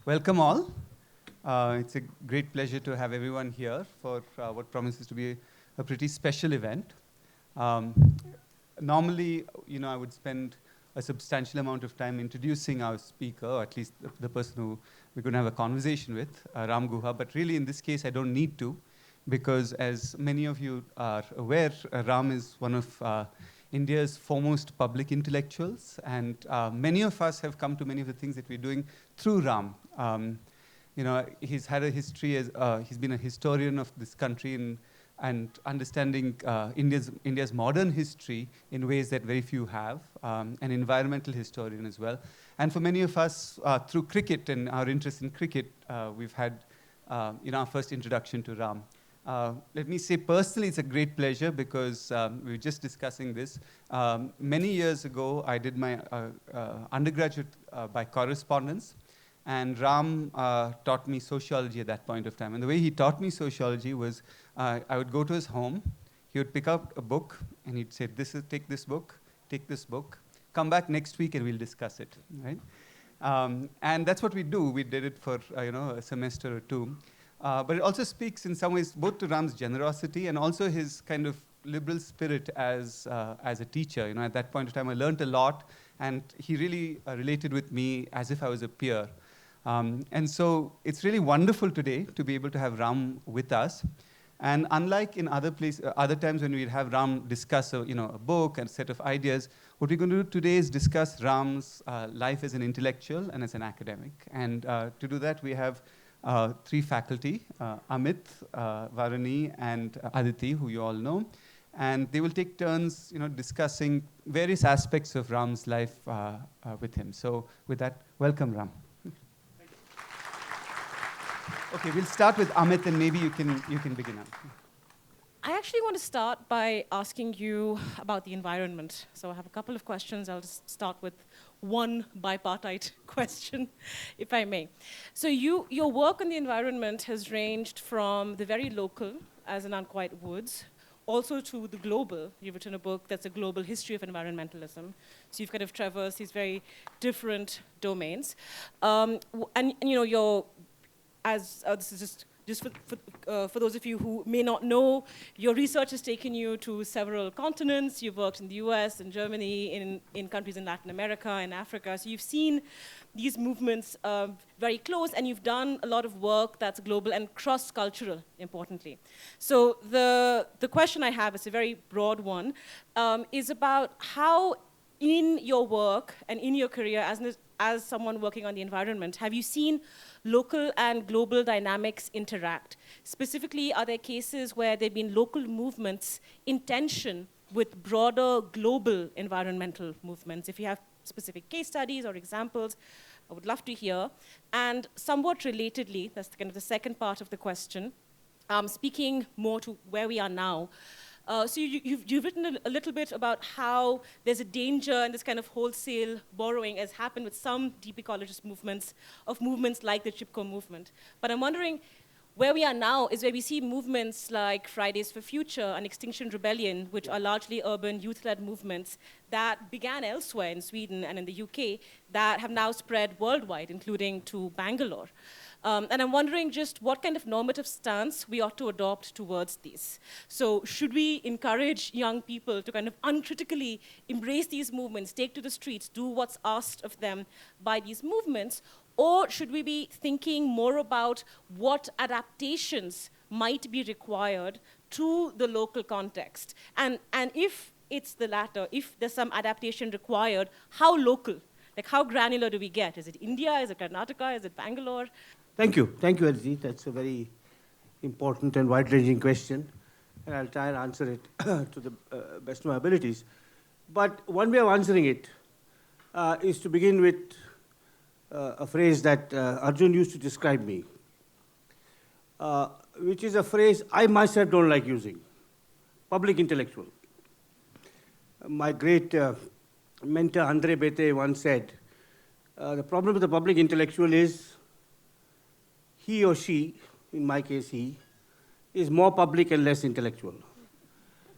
Welcome all. It's a great pleasure to have everyone here for what promises to be a pretty special event. Normally, I would spend a substantial amount of time introducing our speaker, or at least the person who we're going to have a conversation with, Ram Guha. But really, in this case, I don't need to, because as many of you are aware, Ram is one of India's foremost public intellectuals, and many of us have come to many of the things that we're doing through Ram. He's had a history as he's been a historian of this country and understanding India's modern history in ways that very few have, an environmental historian as well. And for many of us, through cricket and our interest in cricket, we've had our first introduction to Ram. Let me say personally, it's a great pleasure because we were just discussing this. Many years ago, I did my undergraduate by correspondence, and Ram taught me sociology at that point of time. And the way he taught me sociology was I would go to his home, he would pick up a book, and he'd say, take this book, come back next week and we'll discuss it, right? And that's what we do. We did it for a semester or two. But it also speaks in some ways both to Ram's generosity and also his kind of liberal spirit as a teacher. At that point of time, I learned a lot, and he really related with me as if I was a peer. And so it's really wonderful today to be able to have Ram with us. And unlike in other times when we'd have Ram discuss a book and a set of ideas, what we're going to do today is discuss Ram's life as an intellectual and as an academic. And to do that, we have three faculty, Amit, Varuni, and Aditi, who you all know. And they will take turns discussing various aspects of Ram's life with him. So with that, welcome, Ram. Okay, we'll start with Amit, and maybe you can begin up. I actually want to start by asking you about the environment. So I have a couple of questions. I'll just start with one bipartite question, if I may. So your work on the environment has ranged from the very local, as in Unquiet Woods, also to the global. You've written a book that's a global history of environmentalism. So you've kind of traversed these very different domains. This is just for those of you who may not know, your research has taken you to several continents. You've worked in the US and Germany, in countries in Latin America and Africa. So you've seen these movements very close, and you've done a lot of work that's global and cross-cultural, importantly. So the question I have is a very broad one, is about how in your work and in your career as someone working on the environment, have you seen local and global dynamics interact? Specifically, are there cases where there have been local movements in tension with broader global environmental movements? If you have specific case studies or examples, I would love to hear. And somewhat relatedly, that's kind of the second part of the question, speaking more to where we are now. So you've written a little bit about how there's a danger in this kind of wholesale borrowing, as happened with some deep ecologist movements like the Chipko movement. But I'm wondering, where we are now is where we see movements like Fridays for Future and Extinction Rebellion, which are largely urban youth-led movements that began elsewhere in Sweden and in the UK, that have now spread worldwide, including to Bangalore. And I'm wondering just what kind of normative stance we ought to adopt towards these. So should we encourage young people to kind of uncritically embrace these movements, take to the streets, do what's asked of them by these movements, or should we be thinking more about what adaptations might be required to the local context? And if it's the latter, if there's some adaptation required, how local? Like, how granular do we get? Is it India? Is it Karnataka? Is it Bangalore? Thank you, Aditi. That's a very important and wide-ranging question, and I'll try and answer it to the best of my abilities. But one way of answering it is to begin with a phrase that Arjun used to describe me, which is a phrase I myself don't like using, public intellectual. My great mentor, Andre Bete, once said, the problem with the public intellectual is he or she, in my case he, is more public and less intellectual.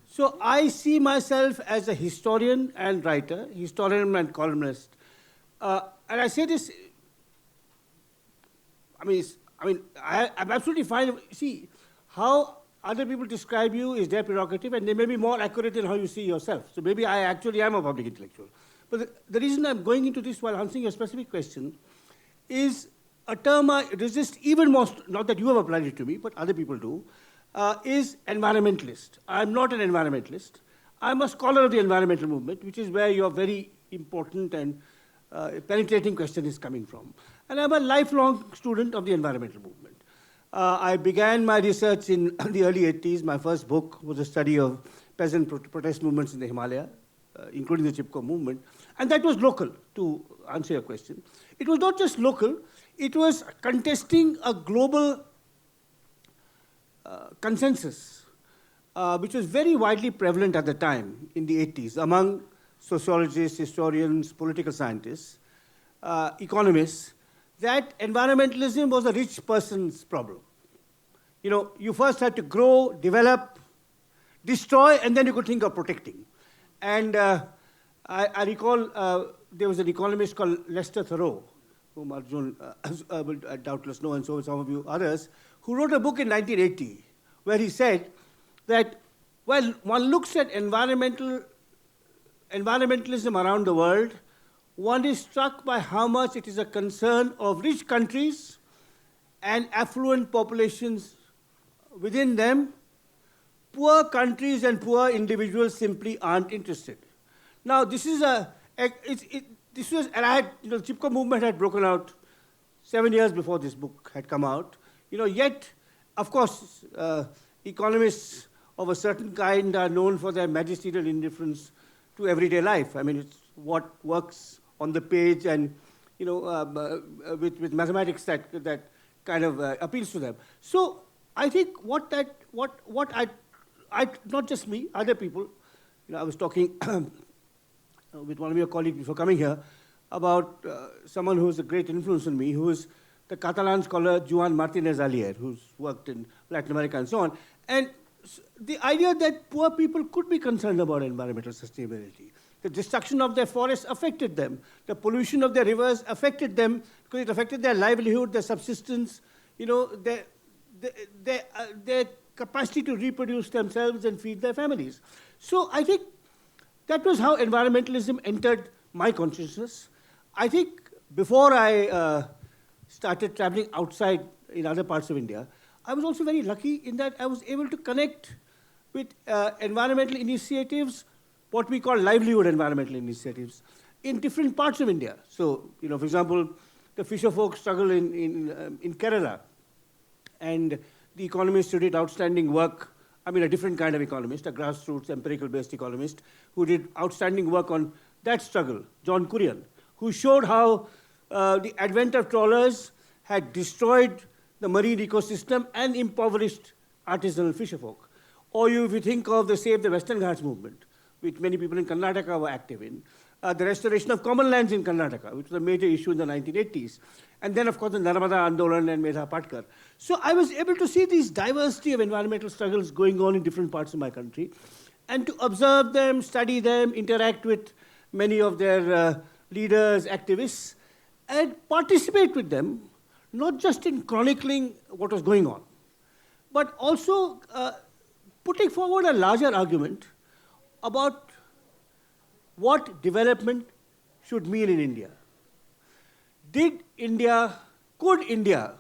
So I see myself as a historian and writer, historian and columnist. And I say this I'm absolutely fine. See, how other people describe you is their prerogative, and they may be more accurate in how you see yourself. So maybe I actually am a public intellectual. But the reason I'm going into this while answering your specific question is a term I resist even more, not that you have applied it to me, but other people do, is environmentalist. I'm not an environmentalist. I'm a scholar of the environmental movement, which is where your very important and penetrating question is coming from. And I'm a lifelong student of the environmental movement. I began my research in the early 80s. My first book was a study of peasant protest movements in the Himalaya, including the Chipko movement. And that was local, to answer your question. It was not just local, it was contesting a global consensus, which was very widely prevalent at the time in the 80s among sociologists, historians, political scientists, economists, that environmentalism was a rich person's problem. You know, you first had to grow, develop, destroy, and then you could think of protecting. And I recall there was an economist called Lester Thoreau, whom Arjun will doubtless know, and so will some of you others, who wrote a book in 1980 where he said that when one looks at environmentalism around the world, one is struck by how much it is a concern of rich countries and affluent populations within them. Poor countries and poor individuals simply aren't interested. Now, this is this was, and I had, the Chipko movement had broken out 7 years before this book had come out. Yet, of course, economists of a certain kind are known for their magisterial indifference to everyday life. I mean, it's what works on the page, and with mathematics that kind of appeals to them. So I think what I not just me, other people. I was talking with one of your colleagues before coming here about someone who's a great influence on me, who is the Catalan scholar Joan Martinez Alier, who's worked in Latin America and so on. And the idea that poor people could be concerned about environmental sustainability. The destruction of their forests affected them. The pollution of their rivers affected them because it affected their livelihood, their subsistence, their capacity to reproduce themselves and feed their families. So I think that was how environmentalism entered my consciousness. I think before I started traveling outside in other parts of India, I was also very lucky in that I was able to connect with environmental initiatives, what we call livelihood environmental initiatives, in different parts of India. So, for example, the fisher folk struggle in Kerala, and the economists who did outstanding work, a different kind of economist, a grassroots, empirical-based economist, who did outstanding work on that struggle, John Kurian, who showed how the advent of trawlers had destroyed the marine ecosystem and impoverished artisanal fisherfolk. Or if you think of the Save the Western Ghats movement, which many people in Karnataka were active in, the restoration of common lands in Karnataka, which was a major issue in the 1980s. And then, of course, the Narmada Andolan and Medha Patkar. So I was able to see this diversity of environmental struggles going on in different parts of my country, and to observe them, study them, interact with many of their leaders, activists, and participate with them, not just in chronicling what was going on, but also putting forward a larger argument about what development should mean in India. Could India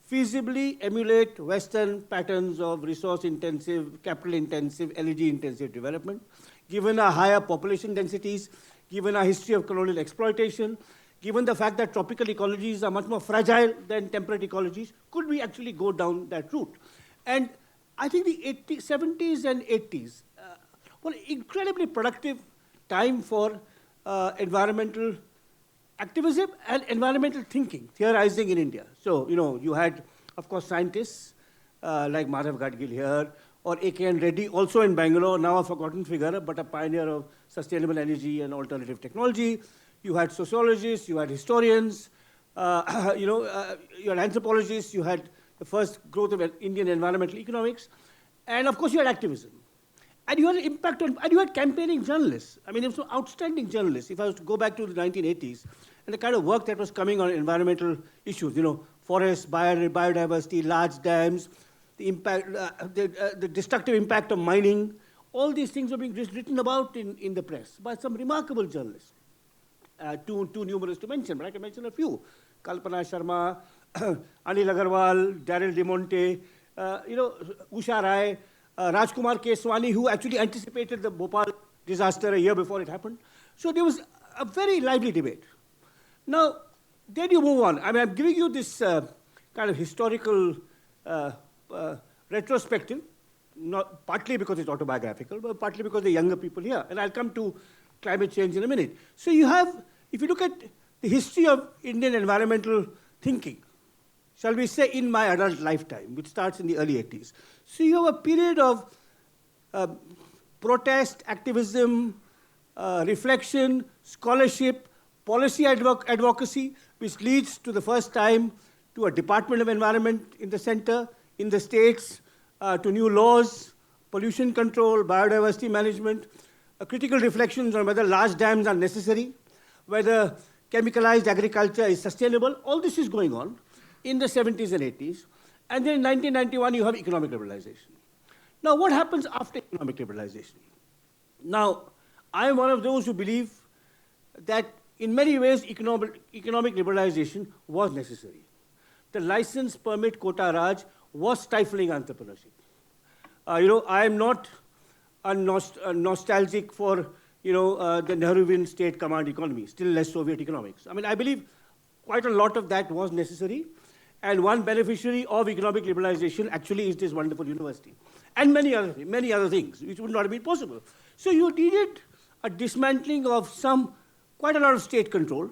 feasibly emulate Western patterns of resource-intensive, capital-intensive, energy-intensive development, given our higher population densities, given our history of colonial exploitation, given the fact that tropical ecologies are much more fragile than temperate ecologies? Could we actually go down that route? And I think the 70s and 80s were incredibly productive time for environmental activism and environmental thinking, theorizing in India. So, you had, of course, scientists like Madhav Gadgil here, or A.K.N. Reddy, also in Bangalore, now a forgotten figure, but a pioneer of sustainable energy and alternative technology. You had sociologists, you had historians, you had anthropologists, you had the first growth of Indian environmental economics, and of course you had activism. And you had an impact on, and you had campaigning journalists. There were some outstanding journalists. If I was to go back to the 1980s, and the kind of work that was coming on environmental issues, forests, biodiversity, large dams, the impact, the destructive impact of mining. All these things were being written about in the press by some remarkable journalists. Too numerous to mention, but I can mention a few. Kalpana Sharma, Anil Agarwal, Daryl DeMonte, Usha Rai, Rajkumar Keswani, who actually anticipated the Bhopal disaster a year before it happened. So there was a very lively debate. Now, then you move on. I mean, I'm giving you this kind of historical retrospective, not partly because it's autobiographical, but partly because the younger people here. And I'll come to climate change in a minute. So you have, if you look at the history of Indian environmental thinking, shall we say in my adult lifetime, which starts in the early 80s. So you have a period of protest, activism, reflection, scholarship, policy advocacy, which leads to the first time to a Department of Environment in the center, in the states, to new laws, pollution control, biodiversity management, critical reflections on whether large dams are necessary, whether chemicalized agriculture is sustainable. All this is going on in the 70s and 80s. And then in 1991, you have economic liberalization. Now, what happens after economic liberalization? Now, I am one of those who believe that in many ways, economic liberalization was necessary. The license, permit, quota Raj was stifling entrepreneurship. I am not nostalgic for, the Nehruvian state command economy, still less Soviet economics. I mean, I believe quite a lot of that was necessary. And one beneficiary of economic liberalization actually is this wonderful university. And many other things, which would not have been possible. So you needed a dismantling of quite a lot of state control.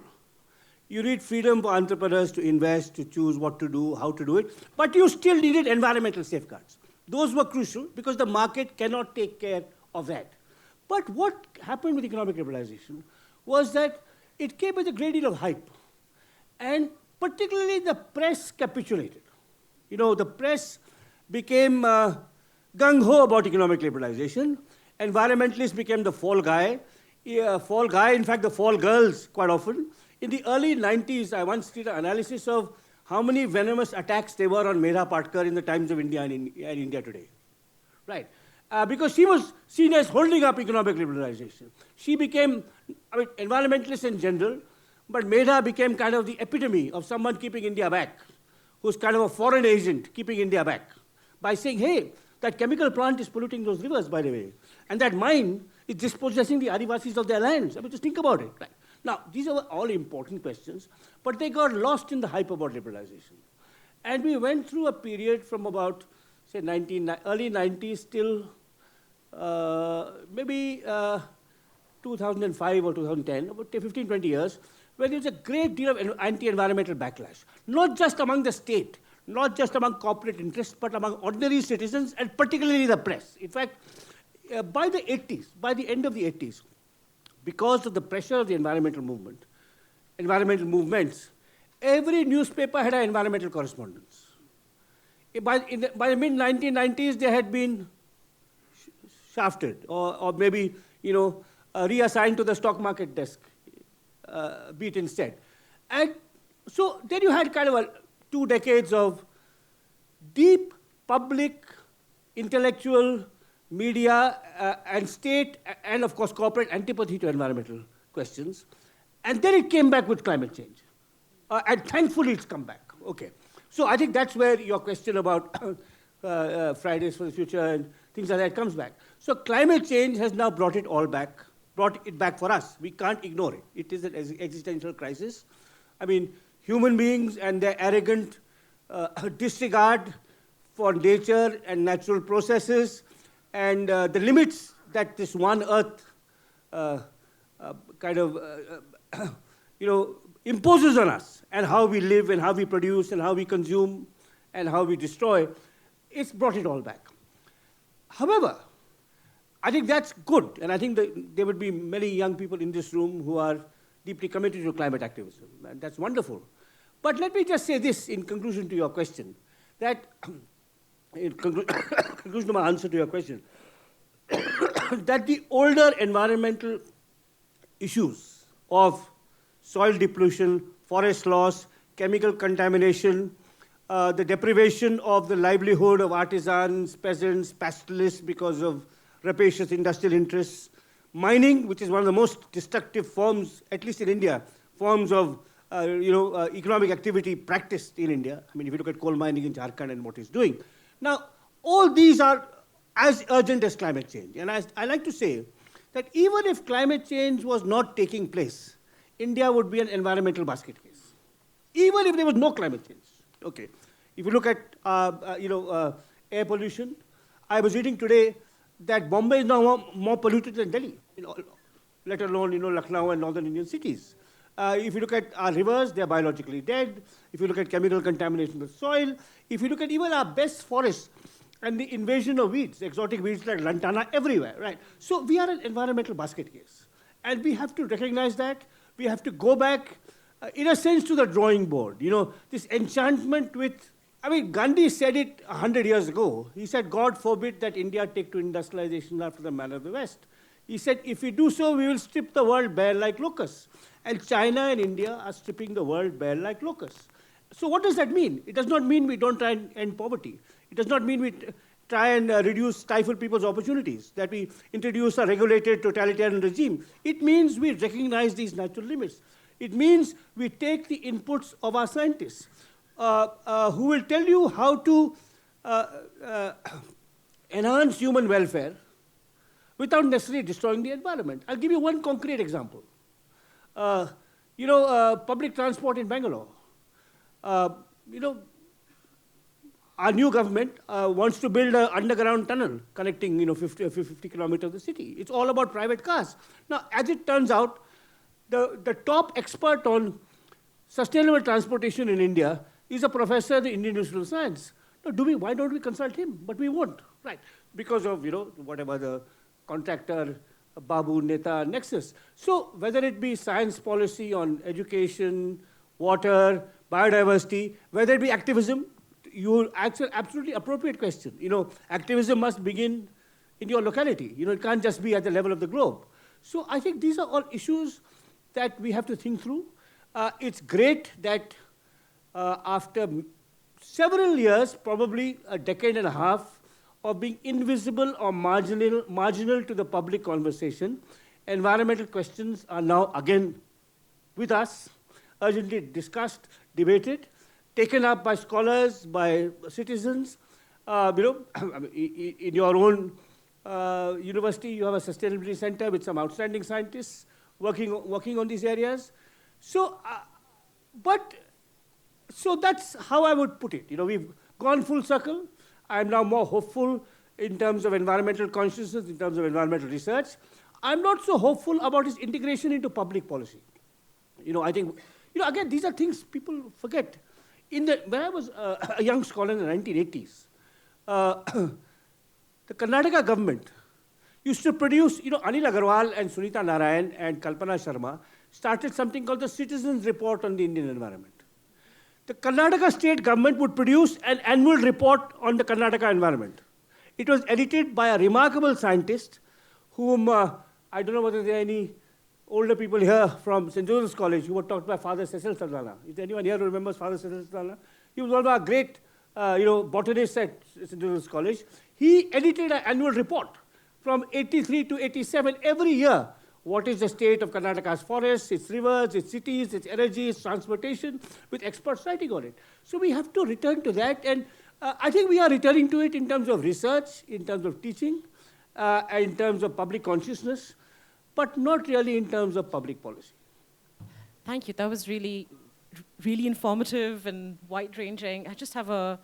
You need freedom for entrepreneurs to invest, to choose what to do, how to do it. But you still needed environmental safeguards. Those were crucial because the market cannot take care of that. But what happened with economic liberalization was that it came with a great deal of hype. And particularly the press capitulated. The press became gung-ho about economic liberalization. Environmentalists became the fall guy. In fact, the fall girls quite often. In the early 90s, I once did an analysis of how many venomous attacks there were on Medha Patkar in the Times of India and India Today. Right. Because she was seen as holding up economic liberalization. She became, environmentalists in general, but Medha became kind of the epitome of someone keeping India back, who's kind of a foreign agent keeping India back, by saying, hey, that chemical plant is polluting those rivers, by the way, and that mine is dispossessing the Adivasis of their lands. Just think about it. Right? Now, these are all important questions, but they got lost in the hype about liberalization. And we went through a period from about, say, early 90s till maybe 2005 or 2010, about 15, 20 years, where there's a great deal of anti-environmental backlash, not just among the state, not just among corporate interests, but among ordinary citizens, and particularly the press. In fact, by the end of the 80s, because of the pressure of the environmental movements, every newspaper had an environmental correspondence. By the mid-1990s, they had been shafted or maybe, reassigned to the stock market desk beat instead. And so then you had kind of 2 decades of deep public, intellectual, media, and state, and of course corporate antipathy to environmental questions. And then it came back with climate change. And thankfully it's come back. Okay. So I think that's where your question about Fridays for the Future and things like that comes back. So climate change has now brought it back for us. We can't ignore it. It is an existential crisis. Human beings and their arrogant disregard for nature and natural processes and the limits that this one earth imposes on us, and how we live and how we produce and how we consume and how we destroy, it's brought it all back. However, I think that's good, and I think that there would be many young people in this room who are deeply committed to climate activism, and that's wonderful. But let me just say this in conclusion to your question, that in conclusion to my answer to your question, that the older environmental issues of soil depletion, forest loss, chemical contamination, the deprivation of the livelihood of artisans, peasants, pastoralists because of rapacious industrial interests, mining, which is one of the most destructive forms, at least in India, forms of economic activity practiced in India. I mean, if you look at coal mining in Jharkhand and what it's doing. Now, all these are as urgent as climate change. And I like to say that even if climate change was not taking place, India would be an environmental basket case. Even if there was no climate change. Okay. If you look at air pollution, I was reading today that Bombay is now more polluted than Delhi, let alone Lucknow and northern Indian cities. If you look at our rivers, they are biologically dead. If you look at chemical contamination of the soil, if you look at even our best forests and the invasion of weeds, exotic weeds like lantana everywhere, right? So we are an environmental basket case. And we have to recognize that. We have to go back, in a sense, to the drawing board. This enchantment with, Gandhi said it 100 years ago. He said, God forbid that India take to industrialization after the manner of the West. He said, if we do so, we will strip the world bare like locusts. And China and India are stripping the world bare like locusts. So what does that mean? It does not mean we don't try and end poverty. It does not mean we try and stifle people's opportunities, that we introduce a regulated totalitarian regime. It means we recognize these natural limits. It means we take the inputs of our scientists, who will tell you how to enhance human welfare without necessarily destroying the environment. I'll give you one concrete example. Public transport in Bangalore. Our new government wants to build an underground tunnel connecting 50 kilometers of the city. It's all about private cars. Now, as it turns out, the top expert on sustainable transportation in India is a professor in the Indian Institute of Science. Now, why don't we consult him? But we won't, right? Because of, whatever the contractor, Babu, Neta, nexus. So whether it be science policy on education, water, biodiversity, whether it be activism, you ask an absolutely appropriate question. Activism must begin in your locality. It can't just be at the level of the globe. So I think these are all issues that we have to think through. It's great that after several years, probably a decade and a half, of being invisible or marginal to the public conversation, environmental questions are now again with us, urgently discussed, debated, taken up by scholars, by citizens. In your own university, you have a sustainability center with some outstanding scientists working on these areas. So that's how I would put it. We've gone full circle. I'm now more hopeful in terms of environmental consciousness, in terms of environmental research. I'm not so hopeful about its integration into public policy. I think, again, these are things people forget. When I was a young scholar in the 1980s, the Karnataka government used to produce, Anil Agarwal and Sunita Narayan and Kalpana Sharma started something called the Citizens Report on the Indian Environment. The Karnataka state government would produce an annual report on the Karnataka environment. It was edited by a remarkable scientist whom, I don't know whether there are any older people here from St. Joseph's College who were taught by Father Cecil Sardana. Is there anyone here who remembers Father Cecil Sardana? He was one of our great botanists at St. Joseph's College. He edited an annual report from 83 to 87 every year. What is the state of Karnataka's forests, its rivers, its cities, its energy, its transportation, with experts writing on it. So we have to return to that, and I think we are returning to it in terms of research, in terms of teaching, in terms of public consciousness, but not really in terms of public policy. Thank you. That was really, really informative and wide-ranging. I just have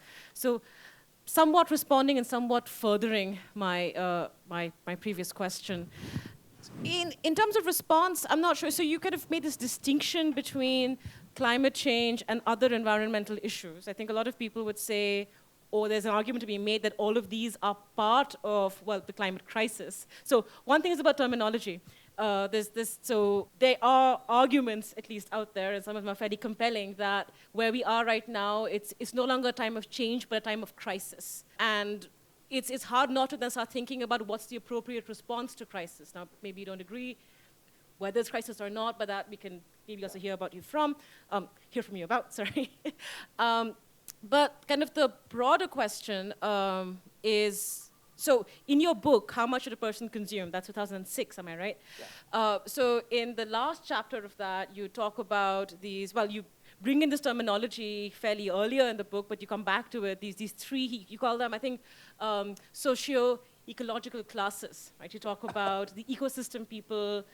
somewhat responding and somewhat furthering my previous question. In terms of response, I'm not sure. So you kind of made this distinction between climate change and other environmental issues. I think a lot of people would say, or there's an argument to be made that all of these are part of, the climate crisis. So one thing is about terminology. So there are arguments, at least out there, and some of them are fairly compelling, that where we are right now, it's no longer a time of change, but a time of crisis. And it's hard not to then start thinking about what's the appropriate response to crisis. Now, maybe you don't agree whether it's crisis or not, but that we can maybe also hear from you about, sorry. But kind of the broader question is, so in your book, How Much Should a Person Consume? That's 2006, am I right? Yeah. So in the last chapter of that, you talk about these, well, you bring in this terminology fairly earlier in the book, but you come back to it, these three, you call them, I think, socio-ecological classes, right? You talk about the ecosystem people,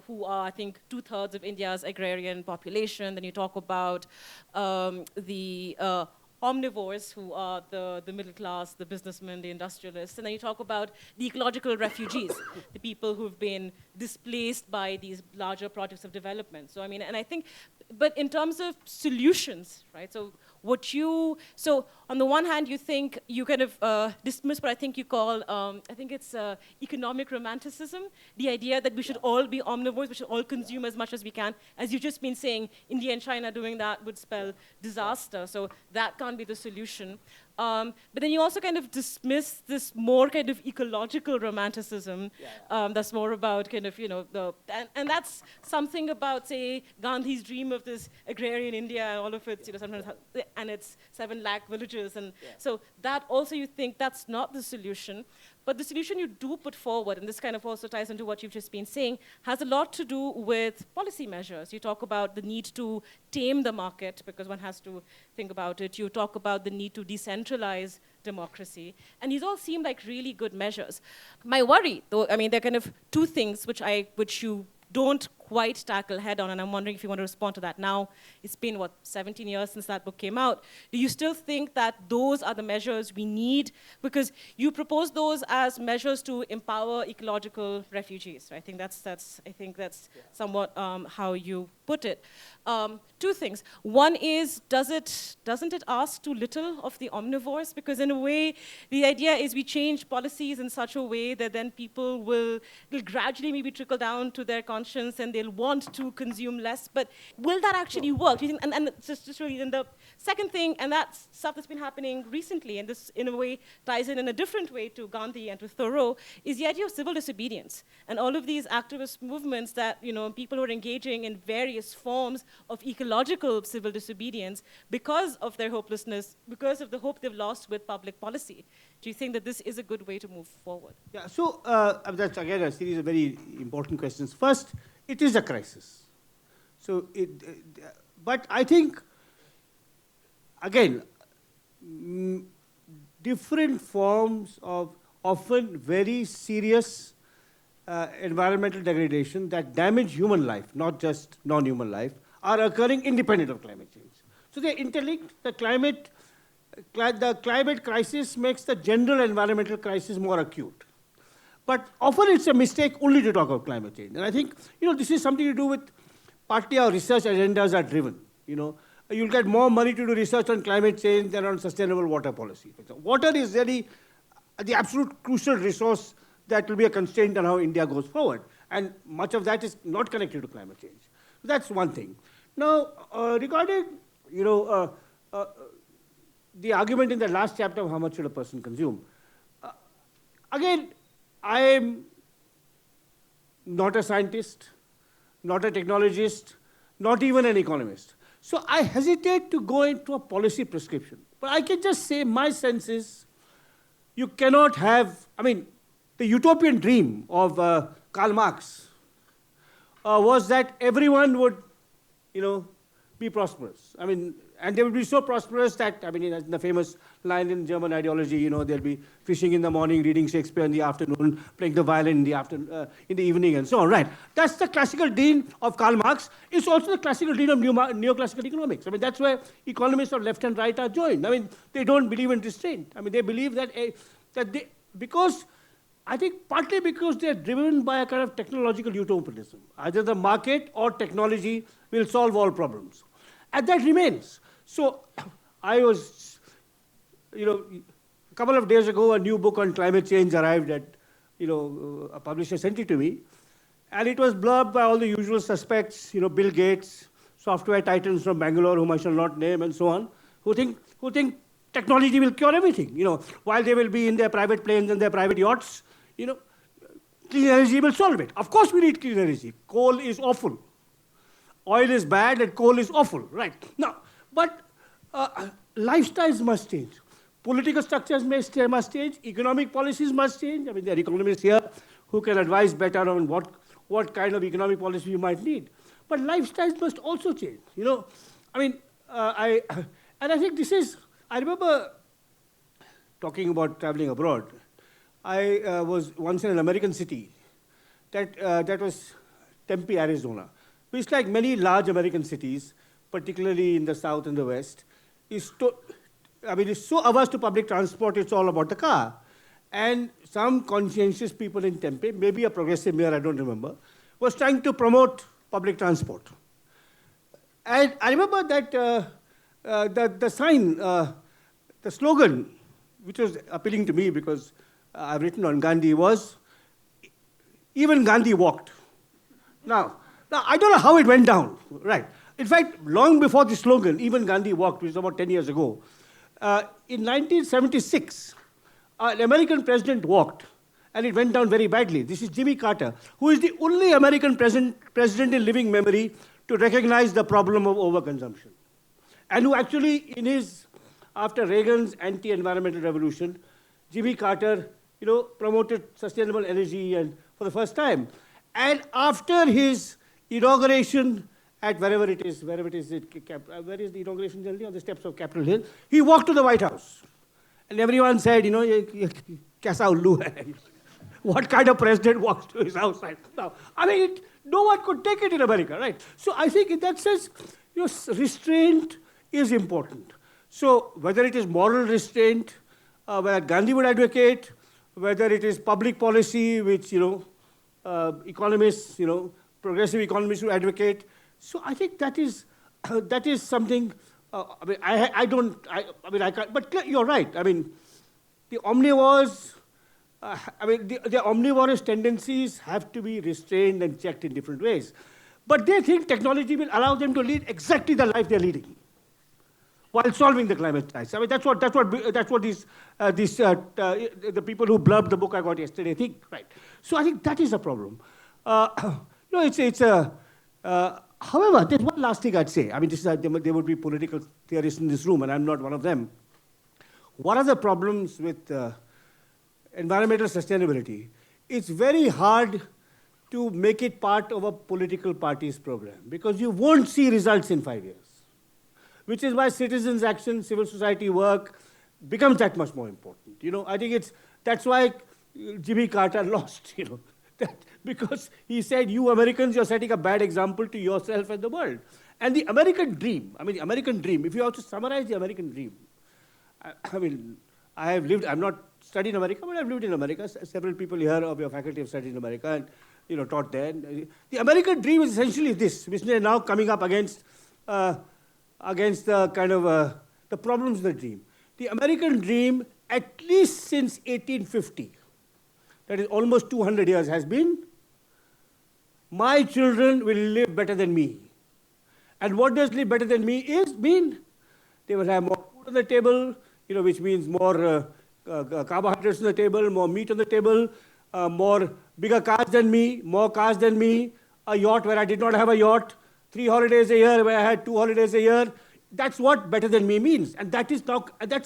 who are, I think, 2/3 of India's agrarian population. Then you talk about the omnivores, who are the middle class, the businessmen, the industrialists. And then you talk about the ecological refugees, the people who've been displaced by these larger projects of development. So, I mean, and I think, but in terms of solutions, right? So on the one hand, you think you kind of dismiss what I think you call, I think it's economic romanticism, the idea that we should all be omnivores, we should all consume as much as we can. As you've just been saying, India and China doing that would spell disaster, so that can't be the solution. But then you also kind of dismiss this more kind of ecological romanticism that's more about kind of, you know, and that's something about, say, Gandhi's dream of this agrarian India and all of its, you know, sometimes, and its 7 lakh villages. And so that also you think that's not the solution. But the solution you do put forward, and this kind of also ties into what you've just been saying, has a lot to do with policy measures. You talk about the need to tame the market, because one has to think about it. You talk about the need to decentralize democracy. And these all seem like really good measures. My worry, though, I mean, there are kind of two things which you don't quite tackle head on, and I'm wondering if you want to respond to that now. It's been, 17 years since that book came out. Do you still think that those are the measures we need? Because you propose those as measures to empower ecological refugees. Right? I think that's somewhat how you put it. Two things. One is, doesn't it ask too little of the omnivores? Because in a way, the idea is we change policies in such a way that then people will gradually maybe trickle down to their conscience and they'll want to consume less. But will that actually work? Do you think, and just really, then the second thing, and that's stuff that's been happening recently, and this in a way ties in a different way to Gandhi and to Thoreau, is the idea of civil disobedience. And all of these activist movements that, you know, people who are engaging in various forms of ecological civil disobedience because of their hopelessness, because of the hope they've lost with public policy. Do you think that this is a good way to move forward? Yeah, so that's again a series of very important questions. First, it is a crisis. So, but I think, again, different forms of often very serious environmental degradation that damage human life, not just non-human life, are occurring independent of climate change. So they're interlinked. The climate crisis makes the general environmental crisis more acute. But often it's a mistake only to talk about climate change. And I think, you know, this is something to do with partly our research agendas are driven. You know, you'll get more money to do research on climate change than on sustainable water policy. Water is really the absolute crucial resource that will be a constraint on how India goes forward. And much of that is not connected to climate change. So that's one thing. Now, regarding, you know, the argument in the last chapter of how much should a person consume, again, I am not a scientist, not a technologist, not even an economist. So I hesitate to go into a policy prescription. But I can just say my sense is you cannot have, I mean, the utopian dream of Karl Marx was that everyone would, you know, be prosperous. I mean, and they would be so prosperous that, I mean, in the famous line in German ideology, you know, they'll be fishing in the morning, reading Shakespeare in the afternoon, playing the violin in the evening, and so on. Right? That's the classical dream of Karl Marx. It's also the classical dream of neoclassical economics. I mean, that's where economists of left and right are joined. I mean, they don't believe in restraint. I mean, they believe that because I think partly because they're driven by a kind of technological utopianism. Either the market or technology will solve all problems. And that remains. So I was, you know, a couple of days ago, a new book on climate change arrived at, you know, a publisher sent it to me. And it was blurbed by all the usual suspects, you know, Bill Gates, software titans from Bangalore, whom I shall not name, and so on, who think technology will cure everything. You know, while they will be in their private planes and their private yachts, you know, clean energy will solve it. Of course we need clean energy. Coal is awful. Oil is bad and coal is awful, right? Now, but lifestyles must change. Political structures must change. Economic policies must change. I mean, there are economists here who can advise better on what kind of economic policy you might need. But lifestyles must also change. You know, I mean, and I think this is, I remember talking about traveling abroad. I was once in an American city that was Tempe, Arizona. Which, like many large American cities, particularly in the South and the West, is so averse to public transport, it's all about the car. And some conscientious people in Tempe, maybe a progressive mayor, I don't remember, was trying to promote public transport. And I remember that the sign, the slogan, which was appealing to me because I've written on Gandhi, was, even Gandhi walked. Now, I don't know how it went down, right? In fact, long before the slogan, even Gandhi walked, which was about 10 years ago, in 1976, an American president walked, and it went down very badly. This is Jimmy Carter, who is the only American president in living memory to recognize the problem of overconsumption. And who actually, after Reagan's anti-environmental revolution, Jimmy Carter, promoted sustainable energy and for the first time. And after his inauguration at where is the inauguration generally? On the steps of Capitol Hill. He walked to the White House. And everyone said, kaisa ullu hai? What kind of president walks to his house right now? I mean, no one could take it in America, right? So I think in that sense, restraint is important. So whether it is moral restraint, whether Gandhi would advocate, whether it is public policy, which, economists, progressive economists who advocate. So I think that is something. I can't. But you're right. I mean, the omnivores. The omnivorous tendencies have to be restrained and checked in different ways. But they think technology will allow them to lead exactly the life they're leading, while solving the climate crisis. I mean, that's what the people who blurbed the book I got yesterday think, right? So I think that is a problem. However, there's one last thing I'd say. I mean, there would be political theorists in this room, and I'm not one of them. What are the problems with environmental sustainability? It's very hard to make it part of a political party's program because you won't see results in 5 years. Which is why citizens' action, civil society work becomes that much more important. I think that's why Jimmy Carter lost, because he said, you Americans, you're setting a bad example to yourself and the world. And the American dream, if you have to summarize the American dream, I've not studied in America, but I've lived in America. Several people here of your faculty have studied in America and, taught there. The American dream is essentially this, which is now coming up against the kind of the problems of the dream. The American dream, at least since 1850, that is almost 200 years, has been, my children will live better than me. And what does live better than me mean? They will have more food on the table, which means more carbohydrates on the table, more meat on the table, bigger cars than me, more cars than me, a yacht where I did not have a yacht, 3 holidays a year where I had 2 holidays a year. That's what better than me means. And that's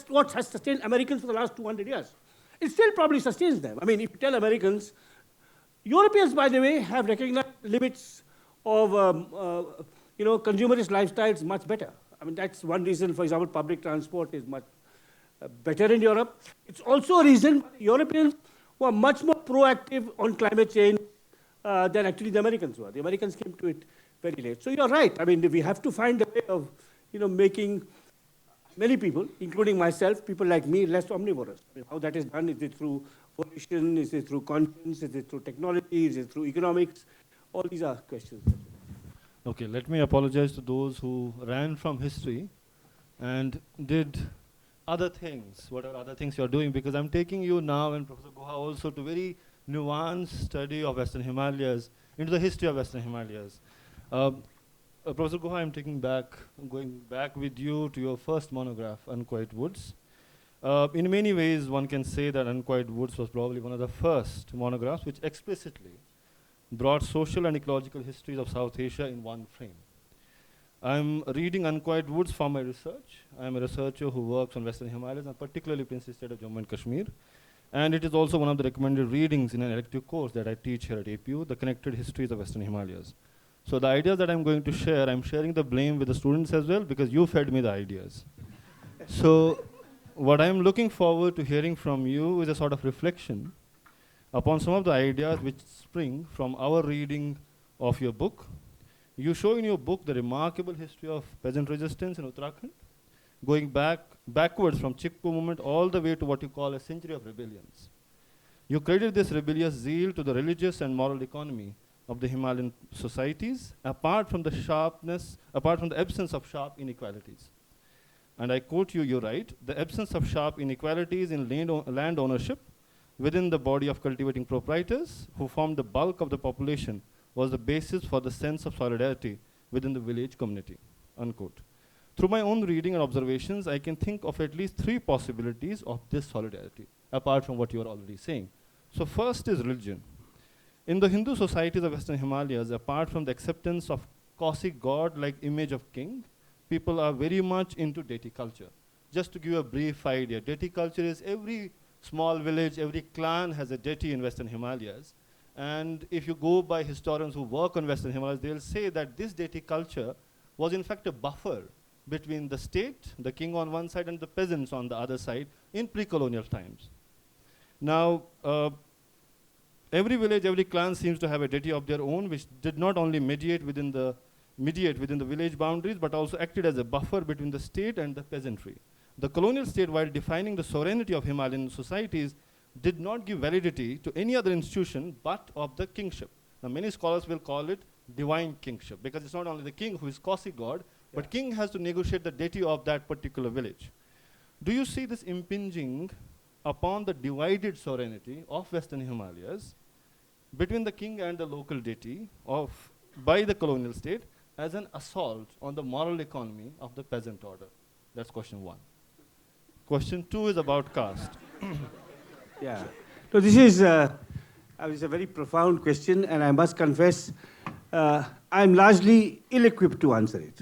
what has sustained Americans for the last 200 years. It still probably sustains them. I mean, if you tell Americans, Europeans, by the way, have recognized limits of consumerist lifestyles much better. I mean, that's one reason, for example, public transport is much better in Europe. It's also a reason Europeans were much more proactive on climate change than actually the Americans were. The Americans came to it very late. So you're right. I mean, we have to find a way of, making many people, including myself, people like me, less omnivorous. I mean, how that is done, is it through volition, is it through conscience, is it through technology, is it through economics? All these are questions. Okay, let me apologize to those who ran from history and did other things, whatever other things you're doing, because I'm taking you now and Professor Guha also to very nuanced study of Western Himalayas, into the history of Western Himalayas. Professor Guha, I'm going back with you to your first monograph, Unquiet Woods. In many ways, one can say that Unquiet Woods was probably one of the first monographs which explicitly brought social and ecological histories of South Asia in one frame. I'm reading Unquiet Woods for my research. I'm a researcher who works on Western Himalayas and particularly Princely State of Jammu and Kashmir. And it is also one of the recommended readings in an elective course that I teach here at APU, the Connected Histories of Western Himalayas. So the ideas that I'm going to share, I'm sharing the blame with the students as well because you fed me the ideas. So what I'm looking forward to hearing from you is a sort of reflection upon some of the ideas which spring from our reading of your book. You show in your book the remarkable history of peasant resistance in Uttarakhand, going backwards from Chipko movement all the way to what you call a century of rebellions. You credit this rebellious zeal to the religious and moral economy of the Himalayan societies, apart from the absence of sharp inequalities. And I quote you, you write, the absence of sharp inequalities in land ownership within the body of cultivating proprietors who formed the bulk of the population was the basis for the sense of solidarity within the village community, unquote. Through my own reading and observations, I can think of at least 3 possibilities of this solidarity, apart from what you are already saying. So first is religion. In the Hindu societies of Western Himalayas, apart from the acceptance of Cossack god-like image of king, people are very much into deity culture. Just to give you a brief idea, deity culture is every small village, every clan has a deity in Western Himalayas. And if you go by historians who work on Western Himalayas, they'll say that this deity culture was in fact a buffer between the state, the king on one side, and the peasants on the other side in pre-colonial times. Now, every village, every clan seems to have a deity of their own, which did not only mediate within the village boundaries, but also acted as a buffer between the state and the peasantry. The colonial state, while defining the sovereignty of Himalayan societies, did not give validity to any other institution but of the kingship. Now, many scholars will call it divine kingship, because it's not only the king who is Cossack god, but king has to negotiate the deity of that particular village. Do you see this impinging upon the divided sovereignty of Western Himalayas between the king and the local deity by the colonial state as an assault on the moral economy of the peasant order? That's question 1. Question 2 is about caste. Yeah. So this is a very profound question, and I must confess, I'm largely ill-equipped to answer it.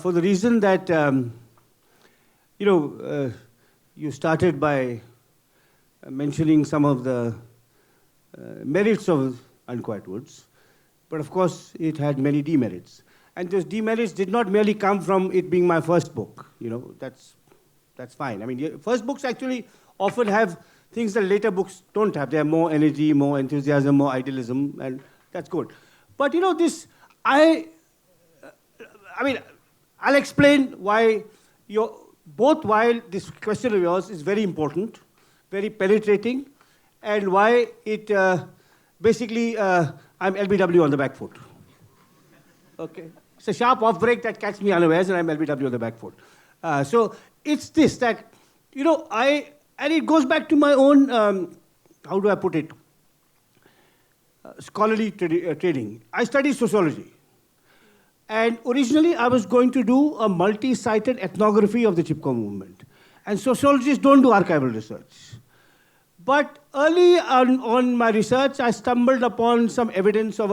For the reason that, you started by mentioning some of the merits of Unquiet Woods, but of course it had many demerits. And those demerits did not merely come from it being my first book. That's fine. I mean, first books actually often have things that later books don't have. They have more energy, more enthusiasm, more idealism, and that's good. But I'll explain why while this question of yours is very important, very penetrating, and why it basically I'm LBW on the back foot. Okay, it's a sharp off break that catches me unawares, and I'm LBW on the back foot. So it's this that and it goes back to my own how do I put it? Scholarly training. I studied sociology. And originally, I was going to do a multi-sited ethnography of the Chipko movement. And sociologists don't do archival research. But early on my research, I stumbled upon some evidence of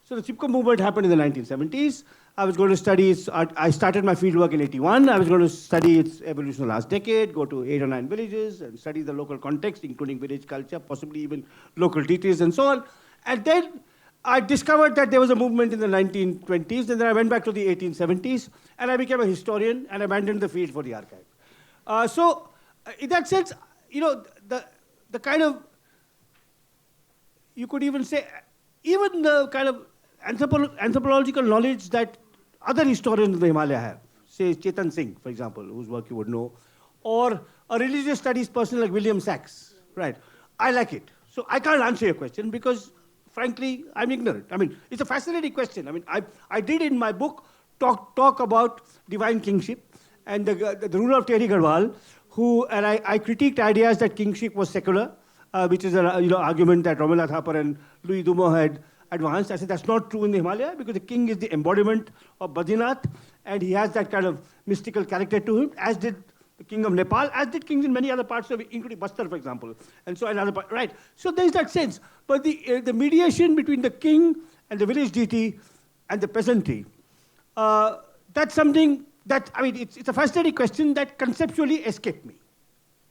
so the Chipko movement happened in the 1970s. I was going to study I started my fieldwork in 81. I was going to study its evolution in the last decade, go to 8 or 9 villages, and study the local context, including village culture, possibly even local deities and so on. And then I discovered that there was a movement in the 1920s, and then I went back to the 1870s, and I became a historian and abandoned the field for the archive. So, in that sense, the kind of, you could even say, even the kind of anthropological knowledge that other historians of the Himalaya have, say Chetan Singh, for example, whose work you would know, or a religious studies person like William Sachs, right? I like it. So I can't answer your question because, frankly, I'm ignorant. I mean, it's a fascinating question. I mean, I did in my book talk about divine kingship and the ruler of Thierry Garhwal, and I critiqued ideas that kingship was secular, which is an argument that Romela Thapar and Louis Dumont had advanced. I said that's not true in the Himalaya because the king is the embodiment of Badrinath, and he has that kind of mystical character to him, as did the king of Nepal, as did kings in many other parts of it, including Bastar, for example, and so another part, right? So there is that sense. But the mediation between the king and the village deity and the peasantry That's something that, I mean, it's a fascinating question that conceptually escaped me,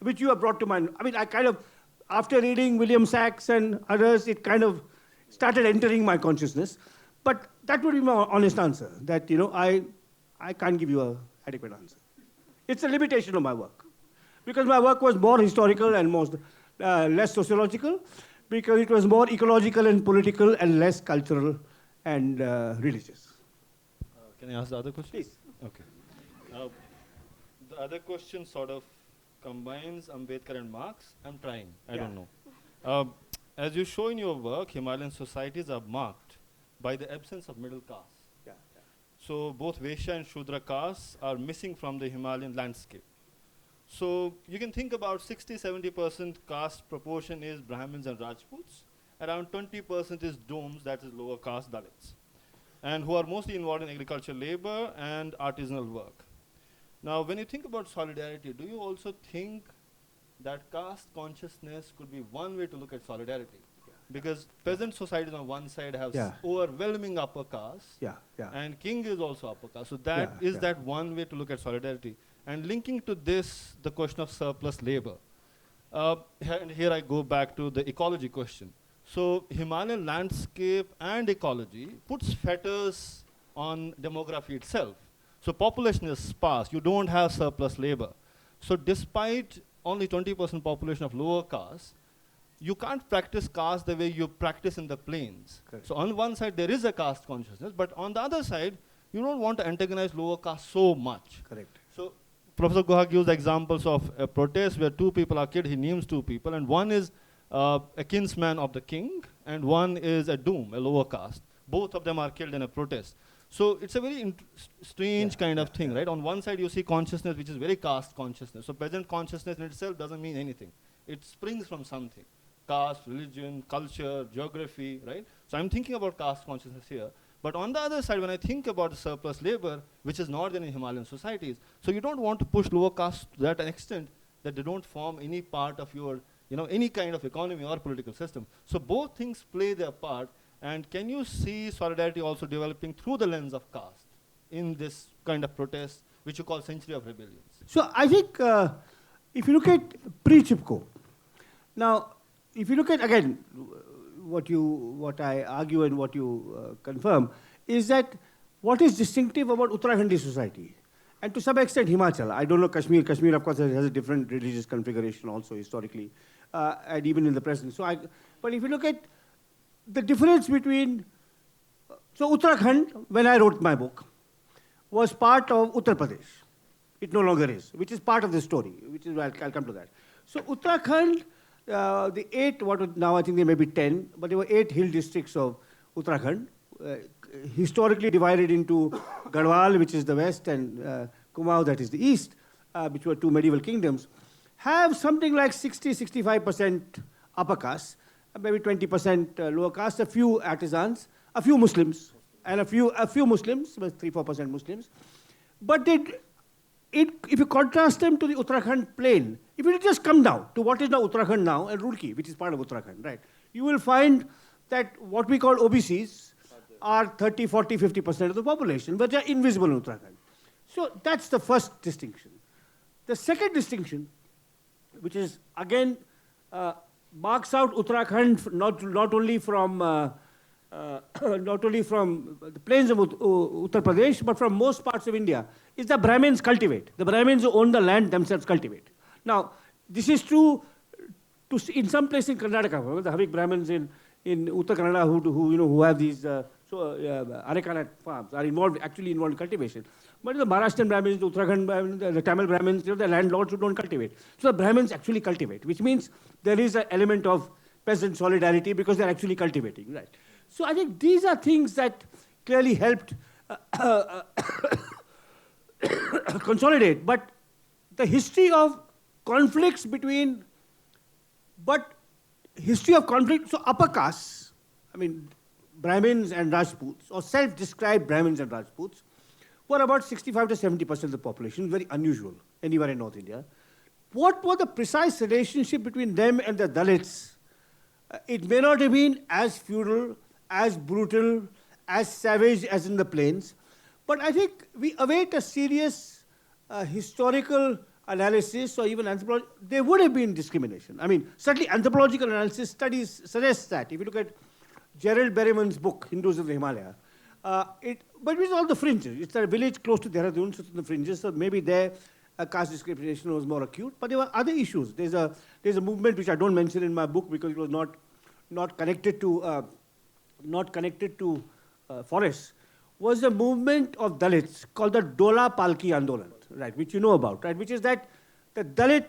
which you have brought to mind. I mean, I kind of, after reading William Sachs and others, it kind of started entering my consciousness. But that would be my honest answer, that, you know, I can't give you an adequate answer. It's a limitation of my work. Because my work was more historical and less sociological, because it was more ecological and political and less cultural and religious. Can I ask the other question? Please. Okay. The other question sort of combines Ambedkar and Marx. I'm trying. I don't know. As you show in your work, Himalayan societies are marked by the absence of middle caste. Yeah. So both Vaishya and Shudra castes are missing from the Himalayan landscape. So you can think about 60-70% caste proportion is Brahmins and Rajputs. Around 20% is Doms, that is lower caste Dalits, and who are mostly involved in agricultural labor and artisanal work. Now, when you think about solidarity, do you also think that caste consciousness could be one way to look at solidarity? Because peasant societies on one side have overwhelming upper caste, and king is also upper caste. So that is that one way to look at solidarity. And linking to this, the question of surplus labor. And here I go back to the ecology question. So Himalayan landscape and ecology puts fetters on demography itself. So population is sparse. You don't have surplus labor. So despite only 20% population of lower caste, you can't practice caste the way you practice in the plains. Correct. So on one side, there is a caste consciousness, but on the other side, you don't want to antagonize lower caste so much. Correct. So Professor Guha gives examples of a protest where two people are killed. He names two people, and one is a kinsman of the king, and one is a doom, a lower caste. Both of them are killed in a protest. So it's a very strange kind of thing, right? On one side, you see consciousness, which is very caste consciousness. So peasant consciousness in itself doesn't mean anything. It springs from something. Caste, religion, culture, geography, right? So I'm thinking about caste consciousness here. But on the other side, when I think about the surplus labor, which is not there in Himalayan societies, so you don't want to push lower caste to that extent that they don't form any part of your, any kind of economy or political system. So both things play their part. And can you see solidarity also developing through the lens of caste in this kind of protest, which you call century of rebellions? So I think if you look at pre-Chipko, now if you look at, again, what I argue and what you confirm, is that what is distinctive about Uttarakhandi society, and to some extent Himachal, I don't know Kashmir. Kashmir, of course, has a different religious configuration also historically, and even in the present. But if you look at the difference between, so Uttarakhand, when I wrote my book, was part of Uttar Pradesh. It no longer is, which is part of the story, which is, I'll come to that. So Uttarakhand, the 8, now I think there may be 10, but there were 8 hill districts of Uttarakhand, historically divided into Garhwal, which is the west, and Kumaon, that is the east, which were 2 medieval kingdoms, have something like 60-65% upper caste, maybe 20% lower caste, a few artisans, a few Muslims, and a few Muslims, 3-4% Muslims. But if you contrast them to the Uttarakhand plain, if you just come down to what is now Uttarakhand now, and Roorkee, which is part of Uttarakhand, right, you will find that what we call OBCs are 30, 40, 50% of the population, but they are invisible in Uttarakhand. So that's the first distinction. The second distinction, which is again marks out Uttarakhand not only from the plains of Uttar Pradesh, but from most parts of India, is the Brahmins cultivate. The Brahmins who own the land themselves cultivate. Now, this is true in some places in Karnataka. The Havik Brahmins in Uttar Kannada who have these Arekanat farms are actually involved in cultivation. But the Maharashtrian Brahmins, the Uttarakhand Brahmins, the Tamil Brahmins, the landlords who don't cultivate. So the Brahmins actually cultivate, which means there is an element of peasant solidarity because they're actually cultivating, right? So I think these are things that clearly helped consolidate. But the history of conflicts so upper castes, I mean, Brahmins and Rajputs, or self-described Brahmins and Rajputs, were about 65 to 70% of the population, very unusual anywhere in North India. What was the precise relationship between them and the Dalits? It may not have been as feudal, as brutal, as savage as in the plains, But I think we await a serious historical analysis or even anthropology. There would have been discrimination. I mean, certainly anthropological analysis studies suggests that. If you look at Gerald Berriman's book, Hindus of the Himalaya, but it's all the fringes. It's a village close to Dehradun, so it's on the fringes, so maybe there caste discrimination was more acute. But there were other issues. There's a movement which I don't mention in my book because it was not connected to forests, was a movement of Dalits called the Dola Palki Andolan, right, which you know about, right, which is that the Dalit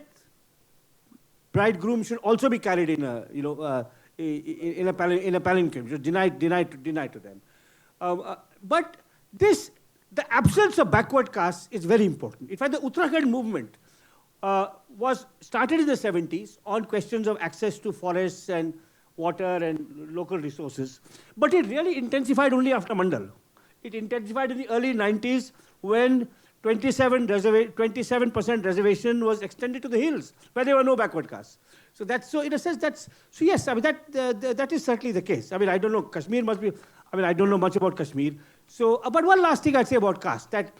bridegroom should also be carried in a, in a palanquin, which is denied to them. But the absence of backward castes is very important. In fact, the Uttarakhand movement was started in the 70s on questions of access to forests and water and local resources. But it really intensified only after Mandal. It intensified in the early 90s when 27% reservation was extended to the hills, where there were no backward castes. So in a sense, yes, I mean, that is certainly the case. I mean, I don't know, Kashmir must be, I mean, I don't know much about Kashmir. So, but one last thing I'd say about caste, that,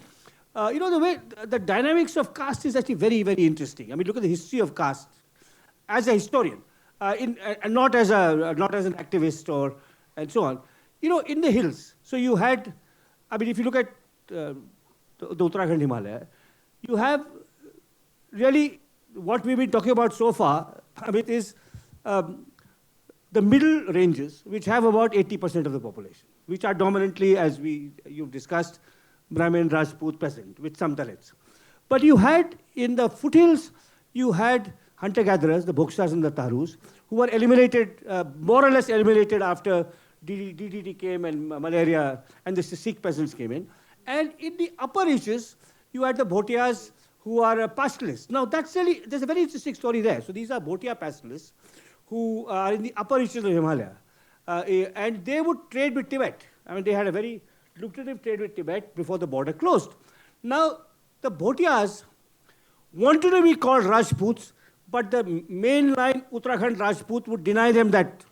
the way, the dynamics of caste is actually very, very interesting. I mean, look at the history of caste as a historian, and not as an activist and so on. In the hills, so you had, I mean, if you look at the Uttarakhand Himalaya, you have really what we've been talking about so far, Amit, is the middle ranges, which have about 80% of the population, which are dominantly, as you've discussed, Brahmin, Rajput, peasant, with some Dalits. But you had, in the foothills, you had hunter-gatherers, the Bhoksas and the Tarus, who were eliminated, more or less eliminated after DDT came and malaria, and the Sikh peasants came in. And in the upper reaches, you had the Bhotias, who are pastoralists. Now, there's a very interesting story there. So these are Bhotia pastoralists who are in the upper reaches of the Himalaya. And they would trade with Tibet. I mean, they had a very lucrative trade with Tibet before the border closed. Now, the Bhotias wanted to be called Rajputs, but the mainline Uttarakhand Rajput would deny them that.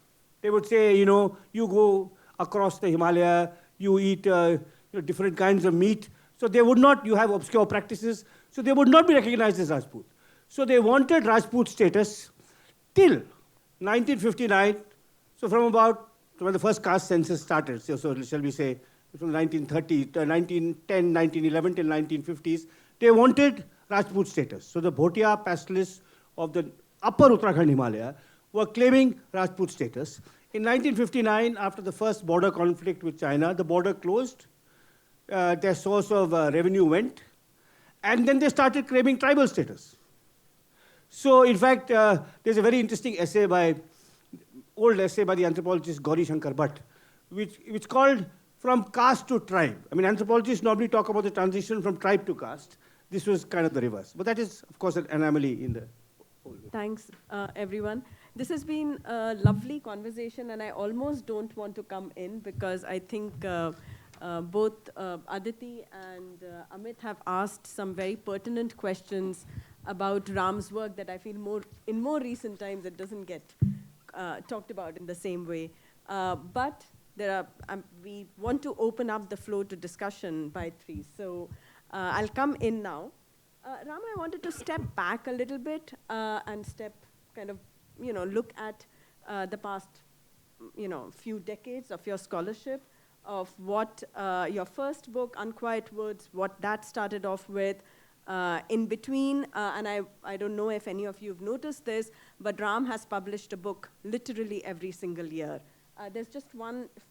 They would say, you go across the Himalaya, you eat different kinds of meat. So they would not, you have obscure practices, so they would not be recognized as Rajput. So they wanted Rajput status till 1959, so from about when the first caste census started, so shall we say, from 1930, 1910, 1911 till 1950s, they wanted Rajput status. So the Bhotia pastoralists of the upper Uttarakhand Himalaya were claiming Rajput status. In 1959, after the first border conflict with China, the border closed, their source of revenue went, and then they started claiming tribal status. So in fact, there's a very interesting old essay by the anthropologist Gauri Shankar Bhatt, which called From Caste to Tribe. I mean, anthropologists normally talk about the transition from tribe to caste. This was kind of the reverse. But that is, of course, an anomaly in the whole. Thanks, everyone. This has been a lovely conversation, and I almost don't want to come in because I think both Aditi and Amit have asked some very pertinent questions about Ram's work that I feel in more recent times it doesn't get talked about in the same way. But we want to open up the floor to discussion by three. So I'll come in now. Ram, I wanted to step back a little bit and look at the past, few decades of your scholarship, of what your first book, Unquiet Words, what that started off with. In between, and I don't know if any of you have noticed this, but Ram has published a book literally every single year. There's just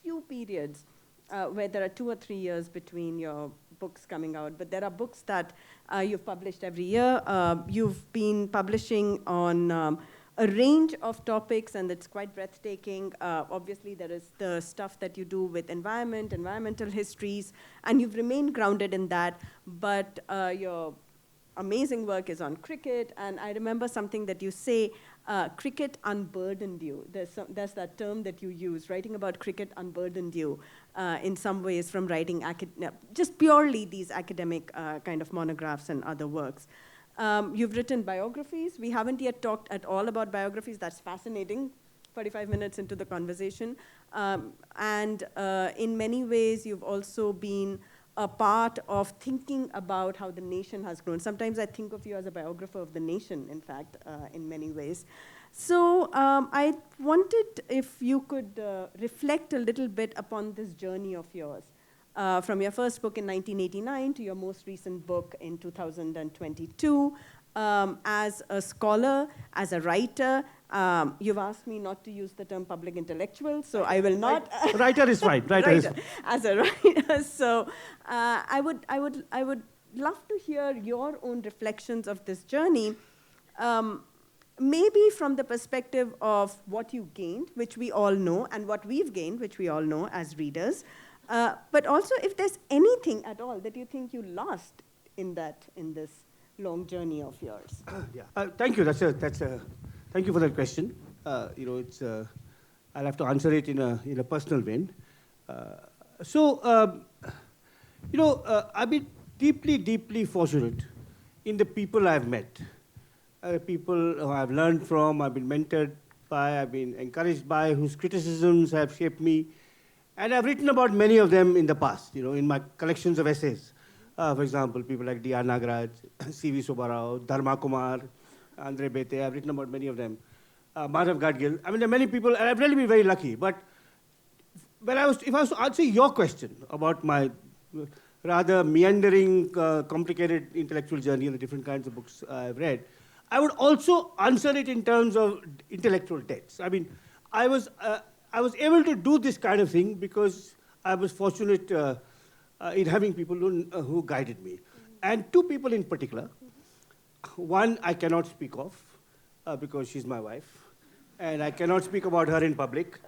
few periods where there are 2 or 3 years between your books coming out, but there are books that you've published every year. You've been publishing on a range of topics, and it's quite breathtaking. Obviously, there is the stuff that you do with environmental histories, and you've remained grounded in that, but your amazing work is on cricket, and I remember something that you say, cricket unburdened you. There's that term that you use, writing about cricket unburdened you in some ways from writing just purely these academic kind of monographs and other works. You've written biographies. We haven't yet talked at all about biographies. That's fascinating, 45 minutes into the conversation. And in many ways, you've also been a part of thinking about how the nation has grown. Sometimes I think of you as a biographer of the nation, in fact, in many ways. So I wanted if you could reflect a little bit upon this journey of yours, from your first book in 1989 to your most recent book in 2022. As a scholar, as a writer, you've asked me not to use the term public intellectual, so I will not. Writer is fine. Writer is fine. As a writer, so I would love to hear your own reflections of this journey. Maybe from the perspective of what you gained, which we all know, and what we've gained, which we all know as readers, but also if there's anything at all that you think you lost in this long journey of yours. Thank you. Thank you for that question. I'll have to answer it in a personal vein. I've been deeply fortunate in the people I've met. People who I've learned from, I've been mentored by, I've been encouraged by, whose criticisms have shaped me. And I've written about many of them in the past, in my collections of essays. For example, people like D.R. Nagaraj, C.V. Subbarao, Dharma Kumar, Andre Bete, I've written about many of them. Madhav Gadgil. I mean, there are many people, and I've really been very lucky. But if I was to answer your question about my rather meandering, complicated intellectual journey and the different kinds of books I've read, I would also answer it in terms of intellectual debts. I mean, I was able to do this kind of thing because I was fortunate in having people who guided me. And two people in particular. One I cannot speak of because she's my wife. And I cannot speak about her in public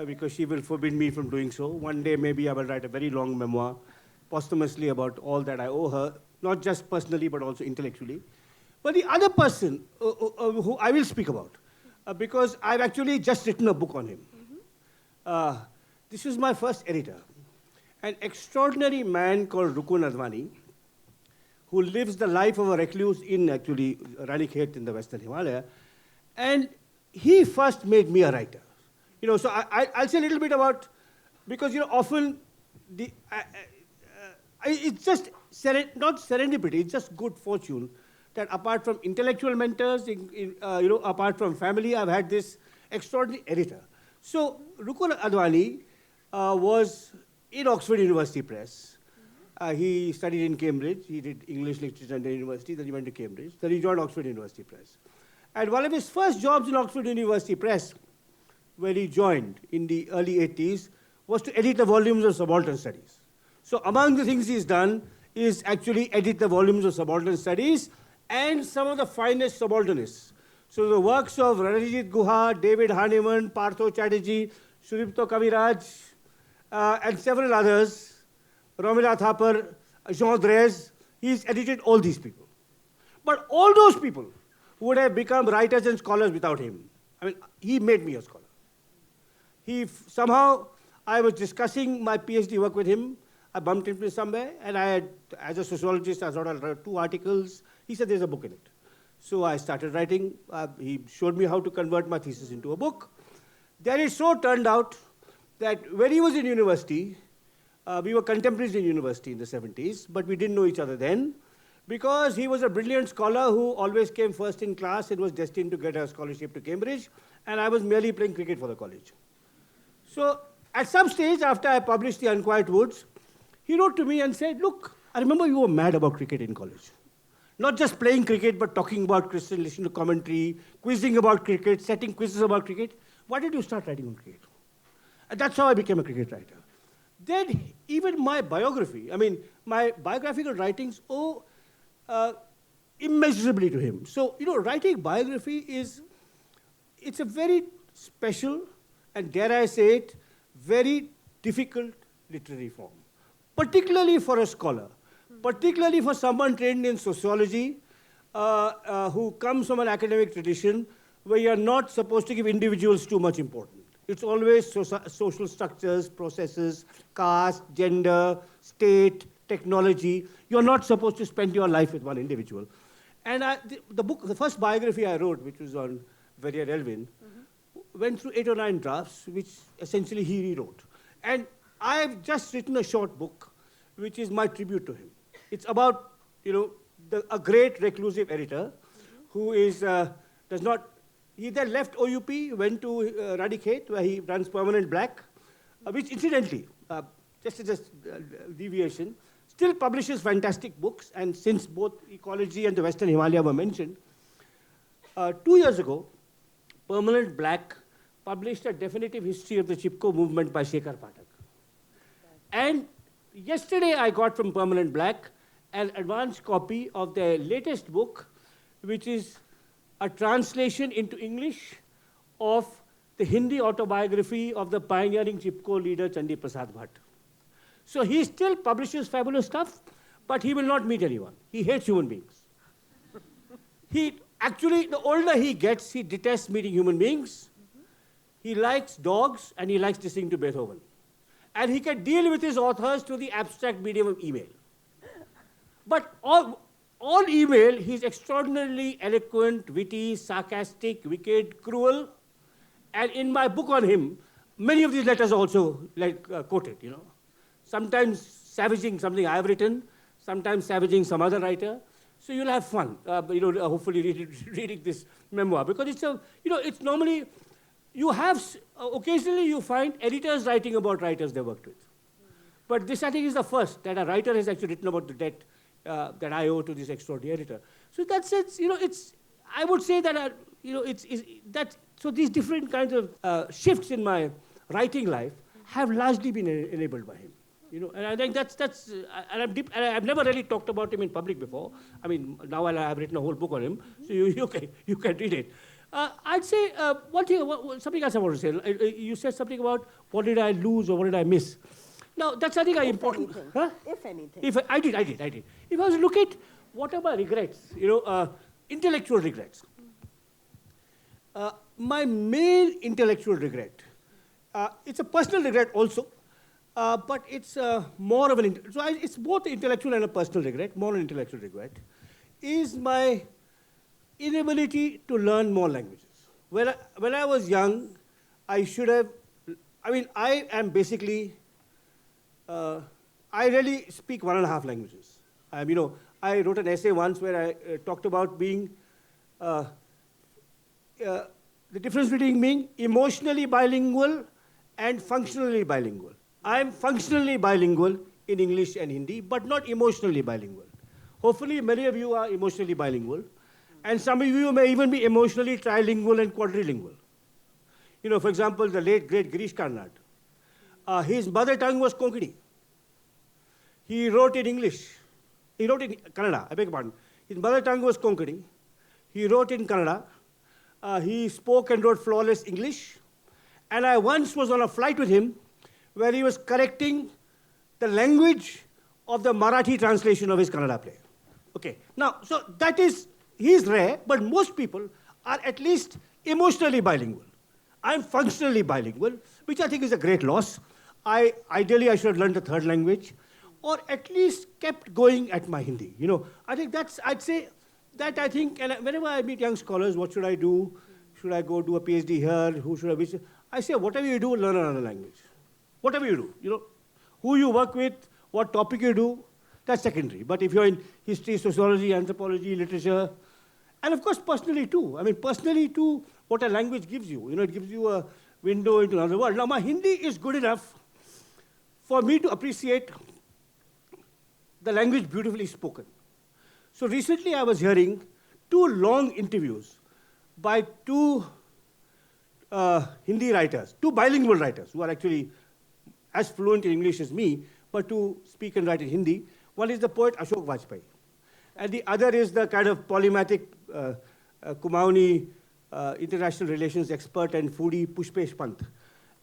because she will forbid me from doing so. One day maybe I will write a very long memoir posthumously about all that I owe her, not just personally but also intellectually. But the other person who I will speak about, because I've actually just written a book on him. This was my first editor, an extraordinary man called Rukun Advani, who lives the life of a recluse in actually Ranikhet in the Western Himalaya. And he first made me a writer. So I'll say a little bit about, because often it's just not serendipity, it's just good fortune that apart from intellectual mentors, apart from family, I've had this extraordinary editor. So Rukun Advani was in Oxford University Press. He studied in Cambridge. He did English literature at the university. Then he went to Cambridge. Then he joined Oxford University Press. And one of his first jobs in Oxford University Press, where he joined in the early 80s, was to edit the volumes of subaltern studies. So among the things he's done is actually edit the volumes of subaltern studies and some of the finest subalternists. So the works of Ramachandra Guha, David Hahnemann, Partho Chatterjee, Sudipto Kaviraj, and several others, Romila Thapar, Jean Drèze, he's edited all these people. But all those people would have become writers and scholars without him. I mean, he made me a scholar. Somehow, I was discussing my PhD work with him. I bumped into him somewhere, and I had, as a sociologist, I thought I'll write 2 articles. He said, there's a book in it. So I started writing. He showed me how to convert my thesis into a book. Then it so turned out that when he was in university, we were contemporaries in university in the 70s, but we didn't know each other then, because he was a brilliant scholar who always came first in class and was destined to get a scholarship to Cambridge, and I was merely playing cricket for the college. So at some stage, after I published The Unquiet Woods, he wrote to me and said, look, I remember you were mad about cricket in college. Not just playing cricket, but talking about cricket, listening to commentary, quizzing about cricket, setting quizzes about cricket. Why did you start writing on cricket? And that's how I became a cricket writer. Then even my biography, my biographical writings owe immeasurably to him. So, writing biography it's a very special, and dare I say it, very difficult literary form, particularly for a scholar, particularly for someone trained in sociology, who comes from an academic tradition where you're not supposed to give individuals too much importance. It's always social structures, processes, caste, gender, state, technology. You're not supposed to spend your life with one individual. And the first biography I wrote, which was on Verrier Elvin, went through 8 or 9 drafts, which essentially he rewrote. And I've just written a short book, which is my tribute to him. It's about, a great reclusive editor who is, does not, he then left OUP, went to Radicate, where he runs Permanent Black, which incidentally, just as a deviation, still publishes fantastic books, and since both ecology and the Western Himalaya were mentioned, 2 years ago, Permanent Black published a definitive history of the Chipko movement by Shekhar Pathak. And yesterday I got from Permanent Black an advanced copy of their latest book, which is a translation into English of the Hindi autobiography of the pioneering Chipko leader Chandi Prasad Bhatt. So he still publishes fabulous stuff, but he will not meet anyone. He hates human beings. Actually, the older he gets, he detests meeting human beings. He likes dogs, and he likes listening to Beethoven. And he can deal with his authors through the abstract medium of email. But on email, he's extraordinarily eloquent, witty, sarcastic, wicked, cruel. And in my book on him, many of these letters are also quoted, Sometimes savaging something I've written, sometimes savaging some other writer. So you'll have fun, hopefully reading this memoir. Because it's normally, occasionally you find editors writing about writers they worked with. But this, I think, is the first that a writer has actually written about the debt that I owe to this extraordinary editor. So in that sense, I would say that, so these different kinds of shifts in my writing life have largely been enabled by him. And I think and I've never really talked about him in public before. I mean, now I've written a whole book on him, so you can read it. I'd say something else I want to say. You said something about what did I lose or what did I miss. Now, that's something important. Anything. Huh? If anything. I did. If I was to look at what are my regrets, intellectual regrets. My main intellectual regret, it's a personal regret also, but it's more of it's both intellectual and a personal regret, more an intellectual regret, is my inability to learn more languages. When I was young, I should have, I am basically, I really speak 1.5 languages. I wrote an essay once where I talked about being, the difference between being emotionally bilingual and functionally bilingual. I'm functionally bilingual in English and Hindi, but not emotionally bilingual. Hopefully, many of you are emotionally bilingual, and some of you may even be emotionally trilingual and quadrilingual. For example, the late, great Girish Karnad. His mother tongue was Konkani. He wrote in English. He wrote in Kannada, I beg your pardon. His mother tongue was Konkani. He wrote in Kannada. He spoke and wrote flawless English. And I once was on a flight with him where he was correcting the language of the Marathi translation of his Kannada play. Okay, now, so he's rare, but most people are at least emotionally bilingual. I'm functionally bilingual, which I think is a great loss. Ideally, I should have learned a third language, or at least kept going at my Hindi. I think I'd say that I think, and whenever I meet young scholars, what should I do? Should I go do a PhD here? Who should I visit? I say, whatever you do, learn another language. Whatever you do, who you work with, what topic you do, that's secondary. But if you're in history, sociology, anthropology, literature, and of course personally too. Personally too, what a language gives you. It gives you a window into another world. Now, my Hindi is good enough for me to appreciate the language beautifully spoken. So recently I was hearing 2 long interviews by 2 Hindi writers, 2 bilingual writers who are actually as fluent in English as me, but who speak and write in Hindi. One is the poet Ashok Vajpayee, and the other is the kind of polymathic Kumaoni international relations expert and foodie Pushpesh Pant.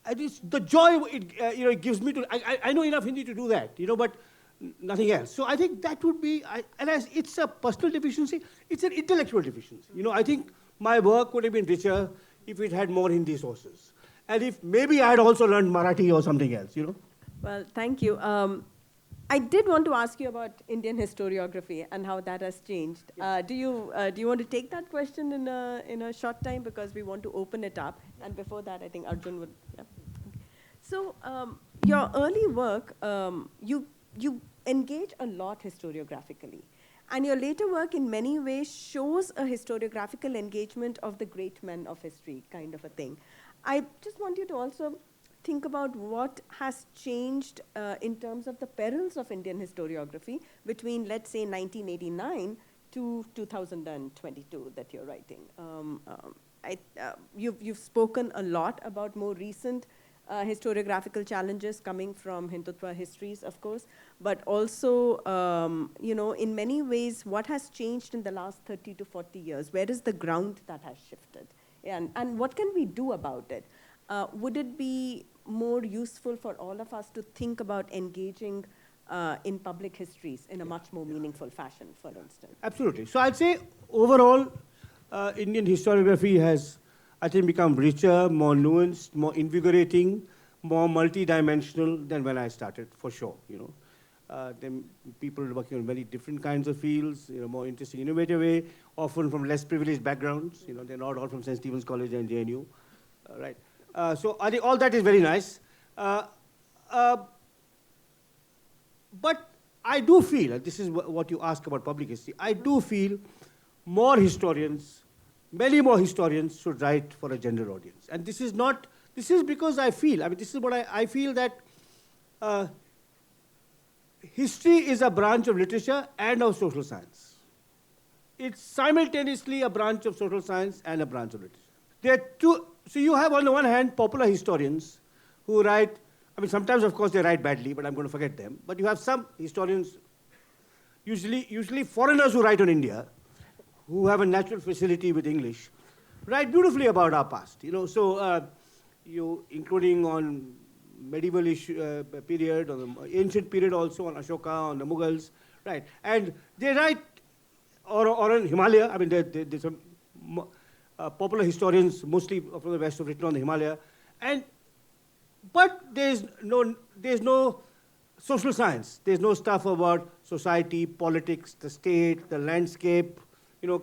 And it's the joy it gives me to, I know enough Hindi to do that, but nothing else. So I think that would be, and as it's a personal deficiency, it's an intellectual deficiency. I think my work would have been richer if it had more Hindi sources. And if maybe I had also learned Marathi or something else, Well, thank you. I did want to ask you about Indian historiography and how that has changed. Yeah. Do you want to take that question in a short time, because we want to open it up? And before that, I think Arjun would. Yeah. Okay. So your early work, you engage a lot historiographically. And your later work in many ways shows a historiographical engagement of the great men of history, kind of a thing. I just want you to also think about what has changed in terms of the perils of Indian historiography between, let's say, 1989 to 2022 that you're writing. You've spoken a lot about more recent historiographical challenges coming from Hindutva histories, of course, but also, in many ways, what has changed in the last 30 to 40 years? Where is the ground that has shifted? And what can we do about it? Would it be more useful for all of us to think about engaging in public histories in a much more meaningful fashion, for instance? Absolutely. So I'd say overall, Indian historiography has, I think, become richer, more nuanced, more invigorating, more multidimensional than when I started, for sure. Then people working on very different kinds of fields, more interesting, innovative way, often from less privileged backgrounds. They're not all from St. Stephen's College and JNU, right? So I think all that is very nice. But I do feel, and this is what you ask about public history, I do feel more historians, many more historians should write for a general audience. And this is because I feel, this is what I feel that history is a branch of literature and of social science. It's simultaneously a branch of social science and a branch of literature. There are two, so you have on the one hand popular historians who write, sometimes of course they write badly, but I'm going to forget them. But you have some historians, usually foreigners who write on India, who have a natural facility with English, write beautifully about our past. Including on medieval period, or the ancient period also, on Ashoka, on the Mughals, right? And they write, or on Himalaya, there's some popular historians, mostly from the West, have written on the Himalaya. But there's no social science. There's no stuff about society, politics, the state, the landscape,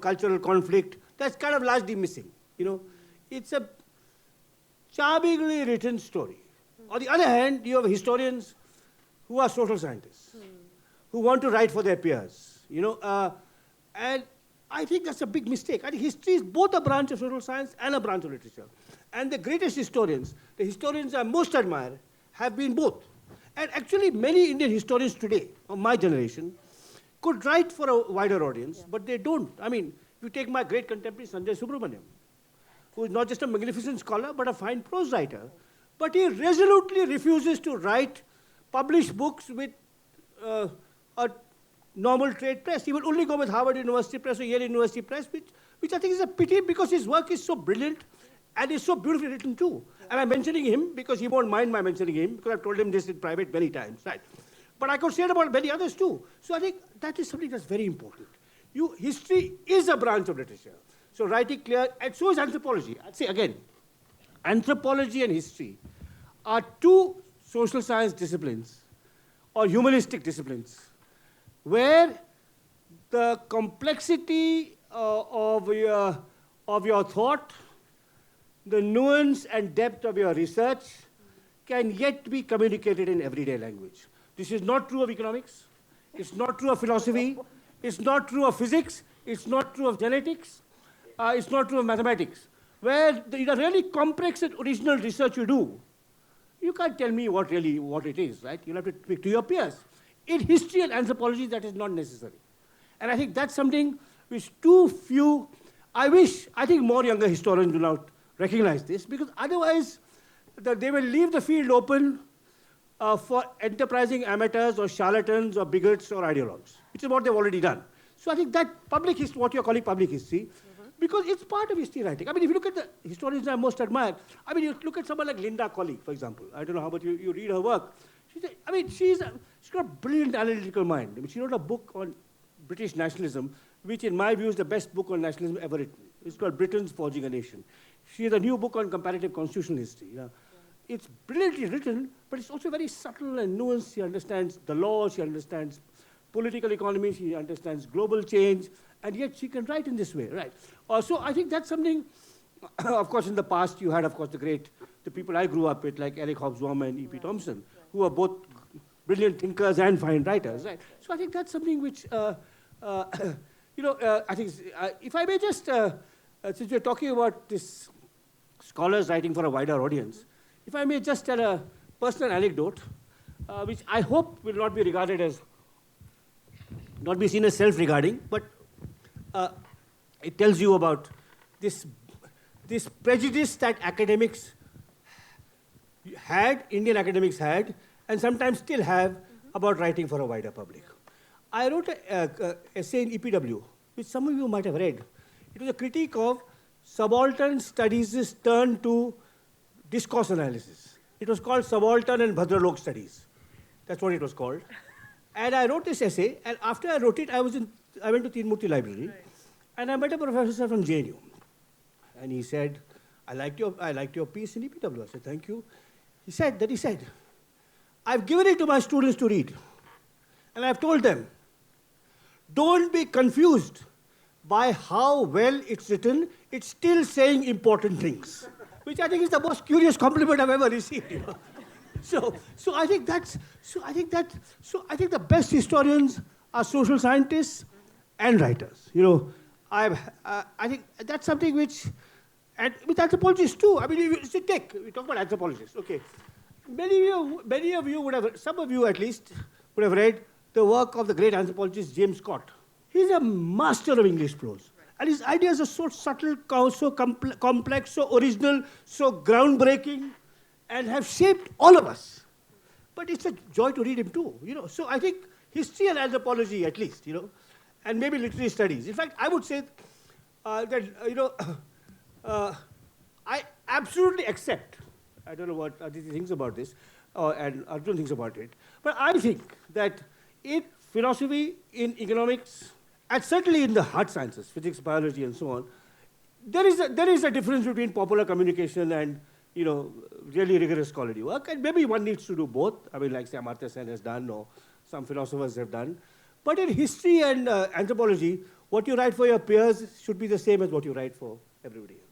cultural conflict. That's kind of largely missing. It's a charmingly written story. On the other hand, you have historians who are social scientists, who want to write for their peers. And I think that's a big mistake. I think history is both a branch of social science and a branch of literature. And the greatest historians, the historians I most admire, have been both. And actually, many Indian historians today, of my generation, could write for a wider audience, but they don't. If you take my great contemporary Sanjay Subramaniam, who is not just a magnificent scholar, but a fine prose writer, but he resolutely refuses to publish books with a normal trade press. He will only go with Harvard University Press or Yale University Press, which I think is a pity because his work is so brilliant and is so beautifully written too. And I'm mentioning him because he won't mind my mentioning him, because I've told him this in private many times, right? But I could say it about many others too. So I think that is something that's very important. History is a branch of literature. So writing clear, and so is anthropology. I'd say again, anthropology and history are two social science disciplines or humanistic disciplines where the complexity of your thought, the nuance and depth of your research can yet be communicated in everyday language. This is not true of economics. It's not true of philosophy. It's not true of physics. It's not true of genetics. It's not true of mathematics. Where the really complex and original research you do, you can't tell me what it is, right? You'll have to speak to your peers. In history and anthropology, that is not necessary. And I think that's something which too few, I think more younger historians will not recognize this, because otherwise they will leave the field open for enterprising amateurs or charlatans or bigots or ideologues, which is what they've already done. So I think that public history, what you're calling public history, because it's part of history writing. If you look at the historians I most admire, you look at someone like Linda Colley, for example. I don't know how much you read her work. She's got a brilliant analytical mind. She wrote a book on British nationalism, which in my view is the best book on nationalism ever written. It's called Britain's Forging a Nation. She has a new book on comparative constitutional history. It's brilliantly written, but it's also very subtle and nuanced. She understands the law, she understands political economy, she understands global change, and yet she can write in this way, right? So I think that's something, of course, in the past you had, of course, the people I grew up with, like Eric Hobsbawm and E.P. Thompson, who are both brilliant thinkers and fine writers, right? So I think that's something which, I think, if I may just, since we're talking about this scholars writing for a wider audience, if I may just tell a personal anecdote, which I hope will not be regarded as, not be seen as self-regarding, but it tells you about this prejudice that academics had, Indian academics had, and sometimes still have about writing for a wider public. I wrote an essay in EPW, which some of you might have read. It was a critique of subaltern studies' turn to discourse analysis. It was called Subaltern and Bhadralok Studies. That's what it was called. And I wrote this essay, and after I wrote it, I went to Tirumurti Library, and I met a professor from JNU. And he said, I liked your piece in EPW. I said, thank you. He said, I've given it to my students to read. And I've told them, don't be confused by how well it's written. It's still saying important things, which I think is the most curious compliment I've ever received. You know? So I think the best historians are social scientists and writers. You know, I think that's something which, and with anthropologists too. I mean, we talk about anthropologists. Okay, many of you would have, some of you at least, would have read the work of the great anthropologist James Scott. He's a master of English prose. And his ideas are so subtle, so complex, so original, so groundbreaking, and have shaped all of us. But it's a joy to read him too, you know. So I think history and anthropology, at least, you know, and maybe literary studies. In fact, I would say that, I absolutely accept, I don't know what Aditi thinks about this, and Arjun thinks about it, but I think that in philosophy, in economics, and certainly in the hard sciences, physics, biology, and so on, there is a difference between popular communication and, you know, really rigorous scholarly work, and maybe one needs to do both. I mean, like say Amartya Sen has done, or some philosophers have done. But in history and anthropology, what you write for your peers should be the same as what you write for everybody else.